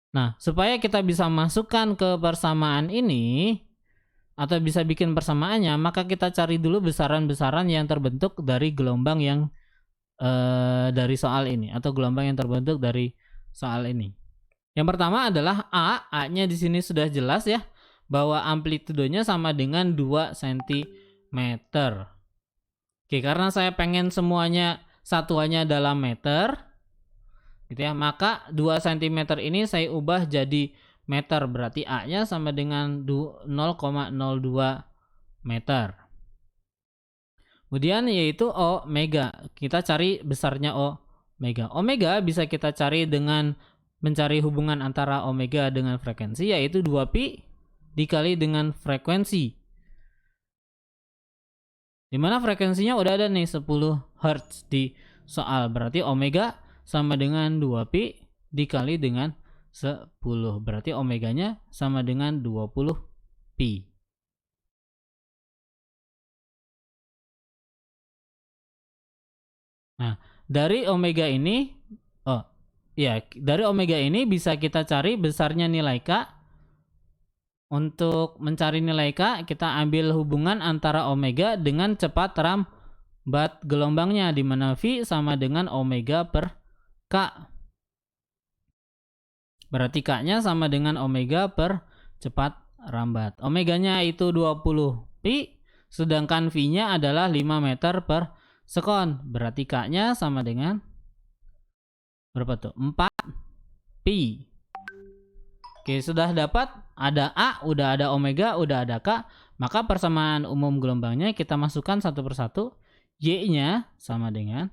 Nah, supaya kita bisa masukkan ke persamaan ini atau bisa bikin persamaannya, maka kita cari dulu besaran-besaran yang terbentuk dari gelombang yang dari soal ini atau gelombang yang terbentuk dari soal ini. Yang pertama adalah A-nya di sini sudah jelas ya, bahwa amplitudenya sama dengan 2 cm. Oke, karena saya pengen semuanya satuannya dalam meter gitu ya, maka 2 cm ini saya ubah jadi meter, berarti A-nya sama dengan 0,02 meter. Kemudian yaitu omega. Kita cari besarnya omega. Omega bisa kita cari dengan mencari hubungan antara omega dengan frekuensi, yaitu 2pi dikali dengan frekuensi. Dimana frekuensinya udah ada nih 10 Hz di soal. Berarti omega sama dengan 2pi dikali dengan 10. Berarti omeganya sama dengan 20 pi. Nah, dari omega ini dari omega ini bisa kita cari besarnya nilai K. Untuk mencari nilai K, kita ambil hubungan antara omega dengan cepat rambat gelombangnya, di mana V sama dengan omega per K. Berarti K-nya sama dengan omega per cepat rambat. Omeganya itu 20 pi, sedangkan V-nya adalah 5 meter per sekon. Berarti K-nya sama dengan berapa tuh? 4 pi. Oke, sudah dapat, ada A, udah ada omega, udah ada K, maka persamaan umum gelombangnya kita masukkan satu persatu. Y-nya sama dengan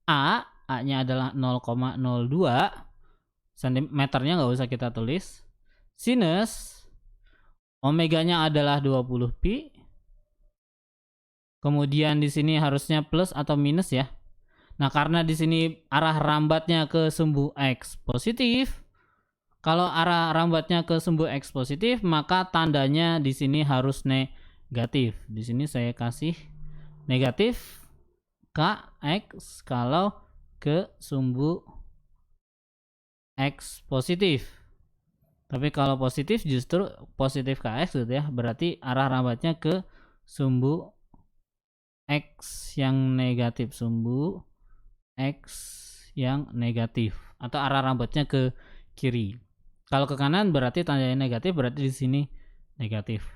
A-nya adalah 0,02 cm-nya nggak usah kita tulis. Sinus omeganya adalah 20 pi. Kemudian di sini harusnya plus atau minus ya. Nah, karena di sini arah rambatnya ke sumbu X positif. Kalau arah rambatnya ke sumbu X positif, maka tandanya di sini harus negatif. Di sini saya kasih negatif Kx kalau ke sumbu X positif. Tapi kalau positif justru positif Kx gitu ya. Berarti arah rambatnya ke sumbu X yang negatif, sumbu X yang negatif, atau arah rambatnya ke kiri. Kalau ke kanan berarti tandanya negatif, berarti di sini negatif.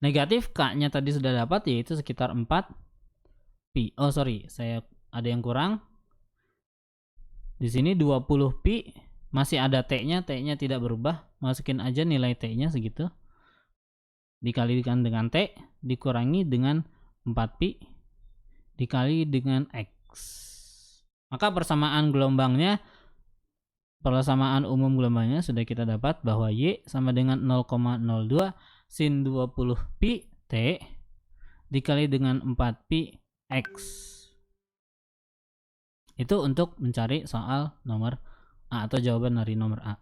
Negatif K-nya tadi sudah dapat, yaitu sekitar 4 pi. Oh sorry, saya ada yang kurang. Di sini 20 pi, masih ada T-nya, T-nya tidak berubah. Masukin aja nilai T-nya segitu. Dikalikan dengan T, dikurangi dengan 4 pi, dikali dengan X. Maka persamaan umum gelombangnya sudah kita dapat bahwa Y sama dengan 0,02 sin 20 pi T dikali dengan 4 pi X. Itu untuk mencari soal nomor A atau jawaban dari nomor A.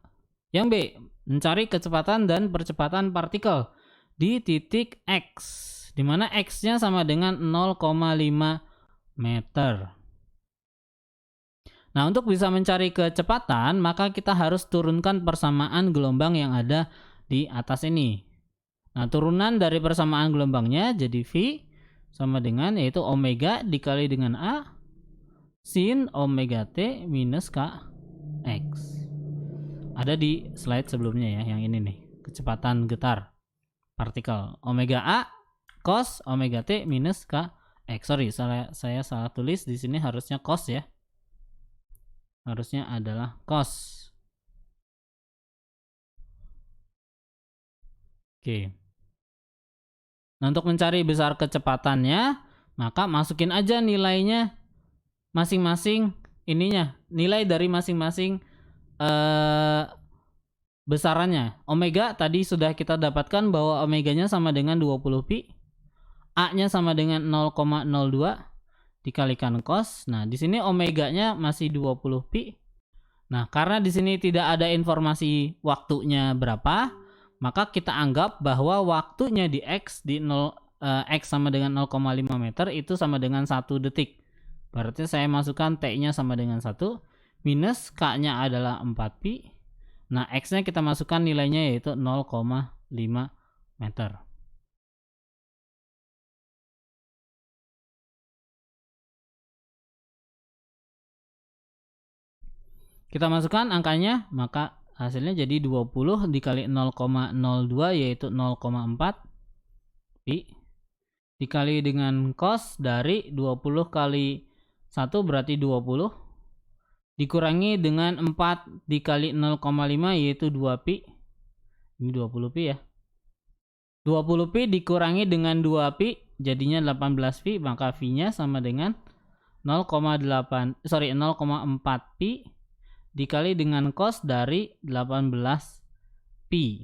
Yang B, mencari kecepatan dan percepatan partikel di titik X, di mana X-nya sama dengan 0,5 meter. Nah, untuk bisa mencari kecepatan, maka kita harus turunkan persamaan gelombang yang ada di atas ini. Nah, turunan dari persamaan gelombangnya jadi V sama dengan yaitu omega dikali dengan A sin omega T minus Kx. Ada di slide sebelumnya ya, yang ini nih, kecepatan getar partikel. Omega A cos omega T minus Kx. Sorry, saya salah tulis, di sini harusnya cos ya. Harusnya adalah cos. Oke. Nah, untuk mencari besar kecepatannya, maka masukin aja nilainya masing-masing ininya. Nilai dari masing-masing besarannya. Omega tadi sudah kita dapatkan bahwa omeganya sama dengan 20 pi. A-nya sama dengan 0,02 dikalikan cos. Nah, di sini omeganya masih 20 pi. Nah, karena di sini tidak ada informasi waktunya berapa, maka kita anggap bahwa waktunya di X X sama dengan 0,5 meter itu sama dengan 1 detik. Berarti saya masukkan T-nya sama dengan 1 minus K-nya adalah 4 pi. Nah, X-nya kita masukkan nilainya yaitu 0,5 meter. Kita masukkan angkanya, maka hasilnya jadi 20 dikali 0,02 yaitu 0,4 pi dikali dengan cos dari 20 kali 1 berarti 20 dikurangi dengan 4 dikali 0,5 yaitu 2 pi. Ini 20 pi ya. 20 pi dikurangi dengan 2 pi jadinya 18 pi, maka V-nya sama dengan 0,4 pi dikali dengan cos dari 18 pi.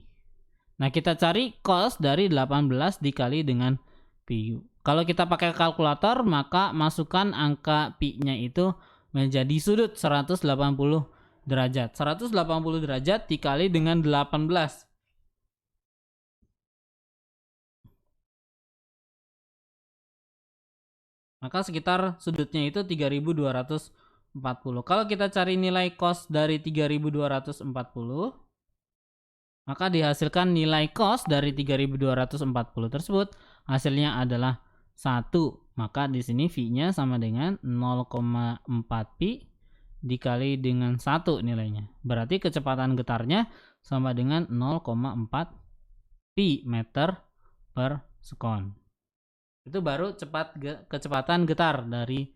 Nah, kita cari cos dari 18 dikali dengan pi. Kalau kita pakai kalkulator, maka masukkan angka pi-nya itu menjadi sudut 180 derajat. 180 derajat dikali dengan 18. Maka sekitar sudutnya itu 3240. Kalau kita cari nilai cos dari 3240, maka dihasilkan nilai cos dari 3240 tersebut hasilnya adalah 1. Maka di sini V-nya sama dengan 0,4 pi dikali dengan 1 nilainya. Berarti kecepatan getarnya sama dengan 0,4 pi meter per sekon. Itu baru kecepatan getar dari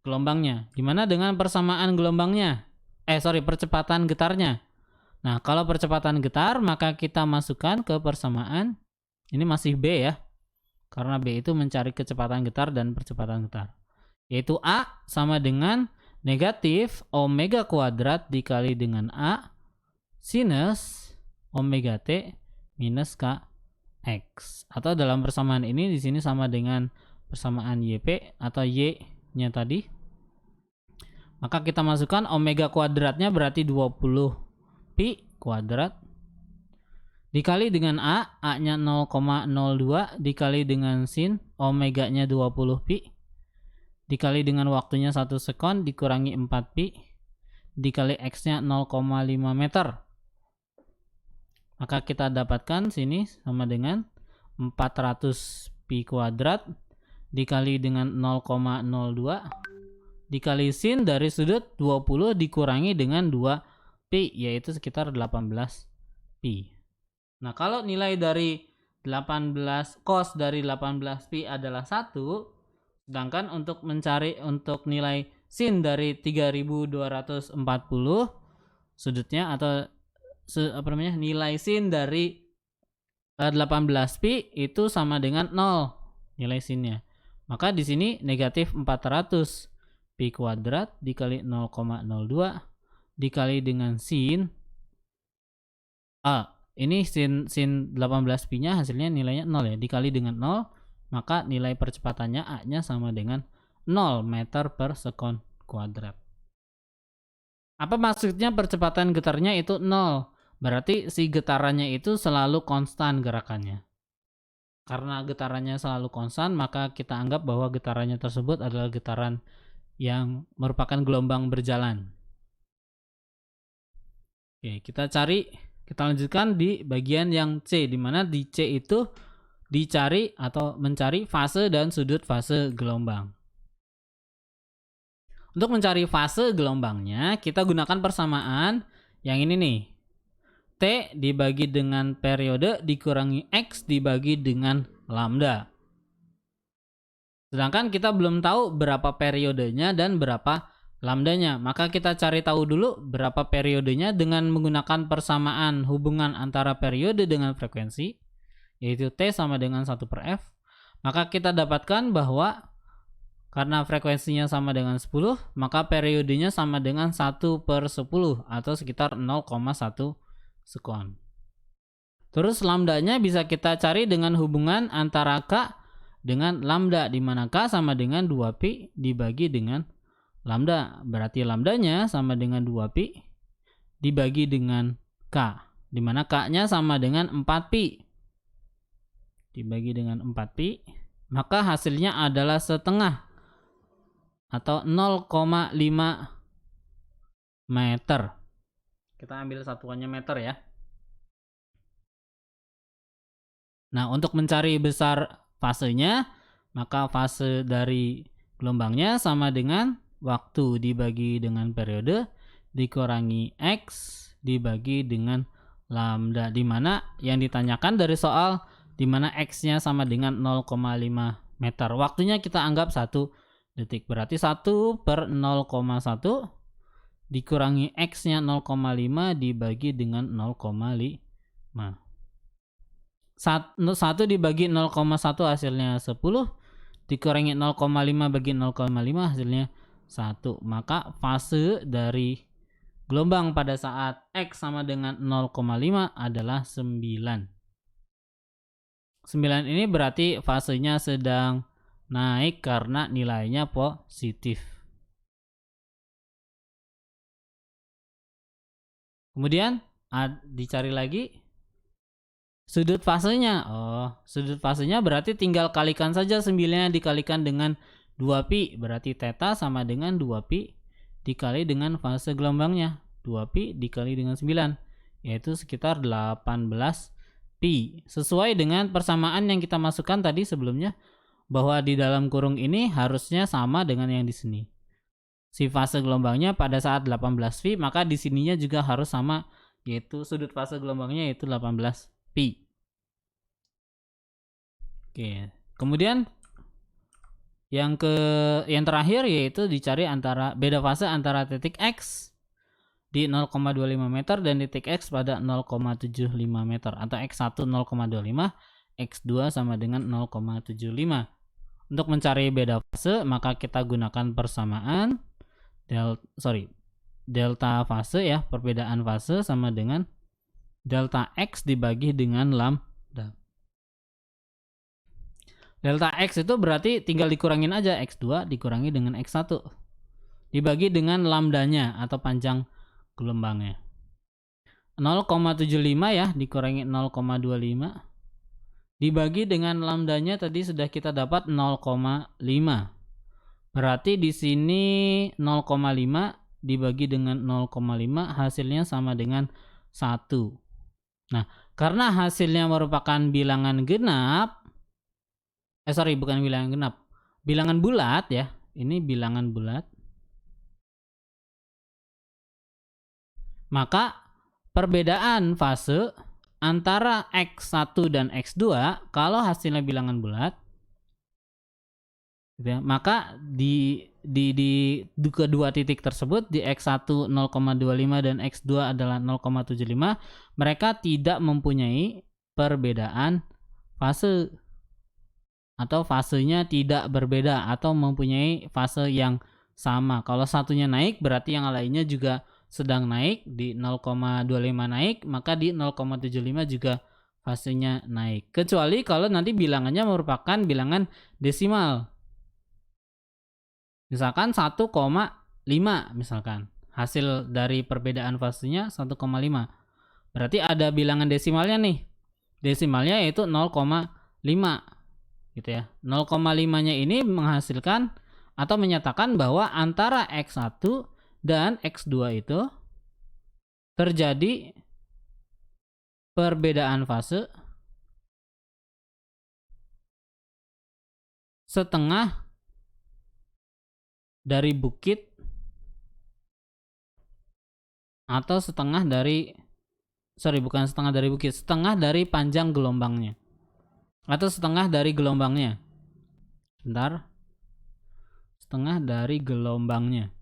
gelombangnya. Gimana dengan persamaan gelombangnya? Percepatan getarnya. Nah, kalau percepatan getar, maka kita masukkan ke persamaan. Ini masih B ya. Karena B itu mencari kecepatan getar dan percepatan getar. Yaitu A sama dengan negatif omega kuadrat dikali dengan A sinus omega T minus K X. Atau dalam persamaan ini di sini sama dengan persamaan YP atau Y-nya tadi. Maka kita masukkan omega kuadratnya berarti 20 pi kuadrat dikali dengan A-nya 0,02 dikali dengan sin omega-nya 20 pi dikali dengan waktunya 1 sekon dikurangi 4 pi dikali X-nya 0,5 meter. Maka kita dapatkan sini sama dengan 400 pi kuadrat dikali dengan 0,02 dikali sin dari sudut 20 dikurangi dengan 2 pi yaitu sekitar 18 pi. Nah, kalau nilai dari 18 cos dari 18 pi adalah 1, sedangkan untuk nilai sin dari 3240 sudutnya atau nilai sin dari 18 pi itu sama dengan 0 nilai sinnya. Maka di sini negatif 400 pi kuadrat dikali 0,02 dikali dengan sin ini sin 18 pi nya hasilnya nilainya 0 ya, dikali dengan 0, maka nilai percepatannya A-nya sama dengan 0 meter per sekon kuadrat. Apa maksudnya percepatan getarnya itu 0? Berarti si getarannya itu selalu konstan gerakannya. Karena getarannya selalu konstan, maka kita anggap bahwa getarannya tersebut adalah getaran yang merupakan gelombang berjalan. Oke, kita lanjutkan di bagian yang C, di mana di C itu dicari atau mencari fase dan sudut fase gelombang. Untuk mencari fase gelombangnya, kita gunakan persamaan yang ini nih. T dibagi dengan periode dikurangi X dibagi dengan lambda. Sedangkan kita belum tahu berapa periodenya dan berapa lambdanya. Maka kita cari tahu dulu berapa periodenya dengan menggunakan persamaan hubungan antara periode dengan frekuensi, yaitu T sama dengan 1 per F. Maka kita dapatkan bahwa karena frekuensinya sama dengan 10, maka periodenya sama dengan 1 per 10 atau sekitar 0,1 sekon. Terus lambdanya bisa kita cari dengan hubungan antara K dengan lambda, di mana K sama dengan 2pi dibagi dengan lambda. Berarti lambdanya sama dengan 2pi dibagi dengan K, di mana K-nya sama dengan 4pi dibagi dengan 4pi, maka hasilnya adalah setengah atau 0,5 meter. Kita ambil satuannya meter ya. Nah, untuk mencari besar fasenya, maka fase dari gelombangnya sama dengan waktu dibagi dengan periode dikurangi X dibagi dengan lambda, di mana yang ditanyakan dari soal di mana X-nya sama dengan 0,5 meter. Waktunya kita anggap 1 detik. Berarti 1 per 0,1 dikurangi X-nya 0,5 dibagi dengan 0,5. 1 dibagi 0,1 hasilnya 10, dikurangi 0,5 bagi 0,5 hasilnya 1. Maka fase dari gelombang pada saat X sama dengan 0,5 adalah 9. 9 ini berarti fasenya sedang naik karena nilainya positif. Kemudian dicari lagi sudut fasenya. Oh, sudut fasenya berarti tinggal kalikan saja 9-nya dikalikan dengan 2pi. Berarti theta sama dengan 2pi dikali dengan fase gelombangnya. 2pi dikali dengan 9, yaitu sekitar 18pi. Sesuai dengan persamaan yang kita masukkan tadi sebelumnya, bahwa di dalam kurung ini harusnya sama dengan yang di sini. Si fase gelombangnya pada saat 18pi, maka di sininya juga harus sama, yaitu sudut fase gelombangnya yaitu 18pi. Oke, kemudian yang terakhir yaitu dicari antara beda fase antara titik X di 0,25 meter dan titik X pada 0,75 meter, atau X1 0,25, X2 sama dengan 0,75. Untuk mencari beda fase, maka kita gunakan persamaan delta fase ya, perbedaan fase sama dengan delta X dibagi dengan lambda. Delta X itu berarti tinggal dikurangin aja, X2 dikurangi dengan X1 dibagi dengan lambdanya atau panjang gelombangnya. 0,75 ya dikurangi 0,25 dibagi dengan lambdanya tadi sudah kita dapat 0,5. Berarti di sini 0,5 dibagi dengan 0,5 hasilnya sama dengan 1. Nah, karena hasilnya merupakan bilangan genap, bukan bilangan genap, bilangan bulat ya. Ini bilangan bulat. Maka perbedaan fase antara X1 dan X2 kalau hasilnya bilangan bulat gitu ya, maka di kedua titik tersebut di X1 0,25 dan X2 adalah 0,75, mereka tidak mempunyai perbedaan fase atau fasenya tidak berbeda atau mempunyai fase yang sama. Kalau satunya naik berarti yang lainnya juga sedang naik, di 0,25 naik, maka di 0,75 juga fasenya naik. Kecuali kalau nanti bilangannya merupakan bilangan desimal. Misalkan 1,5 misalkan. Hasil dari perbedaan fasenya 1,5. Berarti ada bilangan desimalnya nih. Desimalnya yaitu 0,5 gitu ya. 0,5-nya ini menghasilkan atau menyatakan bahwa antara X1 dan X2 itu terjadi perbedaan fase setengah dari bukit atau setengah dari setengah dari panjang gelombangnya atau setengah dari gelombangnya. Setengah dari gelombangnya.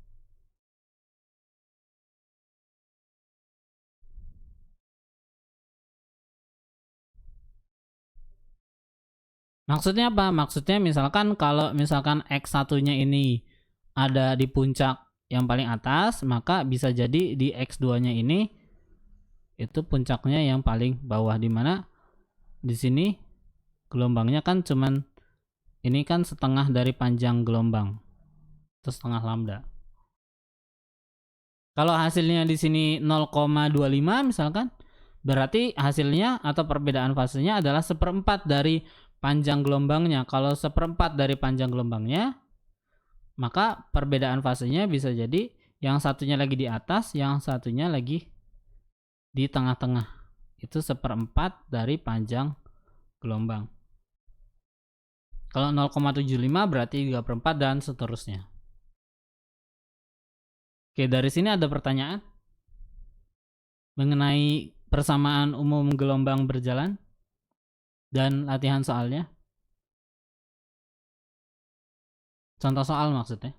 Maksudnya apa? Maksudnya misalkan kalau misalkan X1-nya ini ada di puncak yang paling atas, maka bisa jadi di X2-nya ini itu puncaknya yang paling bawah, di mana di sini gelombangnya kan cuman ini kan setengah dari panjang gelombang atau setengah lambda. Kalau hasilnya di sini 0,25 misalkan, berarti hasilnya atau perbedaan fasenya adalah 1/4 dari panjang gelombangnya. Kalau 1/4 dari panjang gelombangnya, maka perbedaan fasenya bisa jadi yang satunya lagi di atas, yang satunya lagi di tengah-tengah. Itu 1/4 dari panjang gelombang. Kalau 0,75 berarti 3/4 dan seterusnya. Oke, dari sini ada pertanyaan mengenai persamaan umum gelombang berjalan dan latihan soalnya. Contoh soal maksudnya.